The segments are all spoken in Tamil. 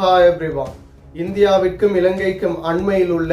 Hi everyone. இந்தியாவிற்கும் இலங்கைக்கும் அண்மையில் உள்ள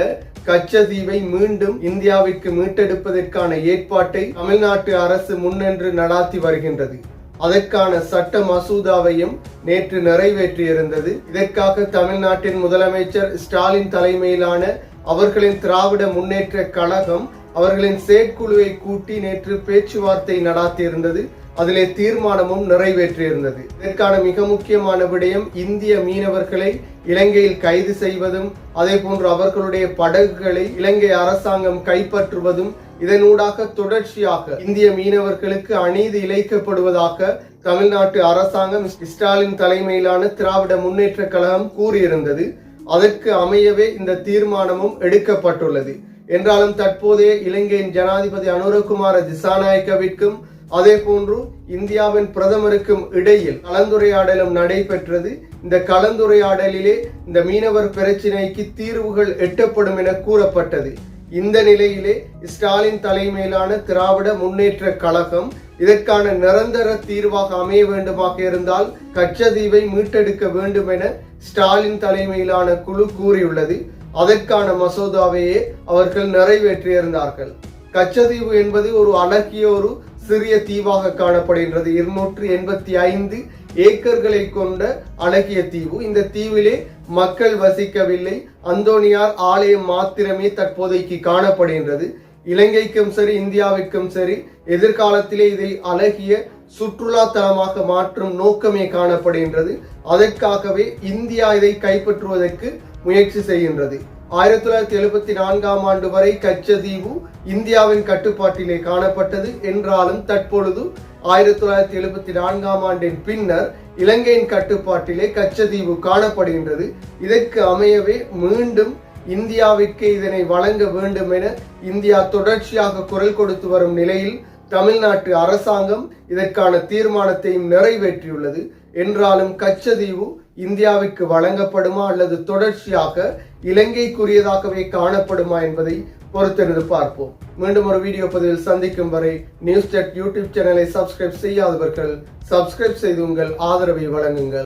கச்சதீவை மீண்டும் இந்தியாவிற்கு மீட்டெடுப்பதற்கான ஏற்பாட்டை தமிழ்நாட்டு அரசு முன்னின்று நடாத்தி வருகின்றது. அதற்கான சட்ட மசோதாவையும் நேற்று நிறைவேற்றியிருந்தது. இதற்காக தமிழ்நாட்டின் முதலமைச்சர் ஸ்டாலின் தலைமையிலான அவர்களின் திராவிட முன்னேற்ற கழகம் அவர்களின் செயற்குழுவை கூட்டி நேற்று பேச்சுவார்த்தை நடாத்தியிருந்தது. அதிலே தீர்மானமும் நிறைவேற்றியிருந்தது. இதற்கான மிக முக்கியமான விடயம் இந்திய மீனவர்களை இலங்கையில் கைது செய்வதும் அதே போன்று அவர்களுடைய படகுகளை இலங்கை அரசாங்கம் கைப்பற்றுவதும் இதனூடாக தொடர்ச்சியாக இந்திய மீனவர்களுக்கு அநீதி இழைக்கப்படுவதாக தமிழ்நாட்டு அரசாங்கம் ஸ்டாலின் தலைமையிலான திராவிட முன்னேற்ற கழகம் கூறியிருந்தது. அதற்கு அமையவே இந்த தீர்மானமும் எடுக்கப்பட்டுள்ளது. என்றாலும் தற்போதைய இலங்கையின் ஜனாதிபதி அனுரகுமார திசாநாயக்கவிற்கும் அதே போன்று இந்தியாவின் பிரதமருக்கும் இடையில் கலந்துரையாடலும் நடைபெற்றது. இந்த கலந்துரையாடலிலே இந்த மீனவர் பிரச்சினைக்கு தீர்வுகள் எட்டப்படும் என கூறப்பட்டது. இந்த நிலையிலே ஸ்டாலின் தலைமையிலான திராவிட முன்னேற்ற கழகம் இதற்கான நிரந்தர தீர்வாக அமைய வேண்டுமாக இருந்தால் கச்சதீவை மீட்டெடுக்க வேண்டும் என ஸ்டாலின் தலைமையிலான குழு கூறியுள்ளது. அதற்கான மசோதாவையே அவர்கள் நிறைவேற்றியிருந்தார்கள். கச்சதீவு என்பது ஒரு அழகிய ஒரு சிறிய தீவாக காணப்படுகின்றது. 285 ஏக்கர்களை கொண்ட அழகிய தீவு. இந்த தீவிலே மக்கள் வசிக்கவில்லை. அந்தோனியார் ஆலயம் மாத்திரமே தற்போதைக்கு காணப்படுகின்றது. இலங்கைக்கும் சரி இந்தியாவிற்கும் சரி எதிர்காலத்திலே இதை அழகிய சுற்றுலா தலமாக மாற்றும் நோக்கமே காணப்படுகின்றது. அதற்காகவே இந்தியா இதை கைப்பற்றுவதற்கு முயற்சி செய்கின்றது. 1974ஆம் ஆண்டு வரை கச்சதீவு இந்தியாவின் கட்டுப்பாட்டிலே காணப்பட்டது. என்றாலும் தற்பொழுது 1974ஆம் ஆண்டின் பின்னர் இலங்கையின் கட்டுப்பாட்டிலே கச்சதீவு காணப்படுகின்றது. இதற்கு அமையவே மீண்டும் இந்தியாவிற்கு இதனை வழங்க வேண்டும் என இந்தியா தொடர்ச்சியாக குரல் கொடுத்து வரும் நிலையில் தமிழ்நாட்டு அரசாங்கம் இதற்கான தீர்மானத்தையும் நிறைவேற்றியுள்ளது. என்றாலும் கச்சதீவு இந்தியாவிற்கு வழங்கப்படுமா அல்லது தொடர்ச்சியாக இலங்கைக்குரியதாகவே காணப்படுமா என்பதை பொறுத்திருந்து பார்ப்போம். மீண்டும் ஒரு வீடியோ பதிவில் சந்திக்கும் வரை நியூஸ் ஜெட் யூடியூப் சேனலை சப்ஸ்கிரைப் செய்யாதவர்கள் சப்ஸ்கிரைப் செய்து உங்கள் ஆதரவை வழங்குங்கள்.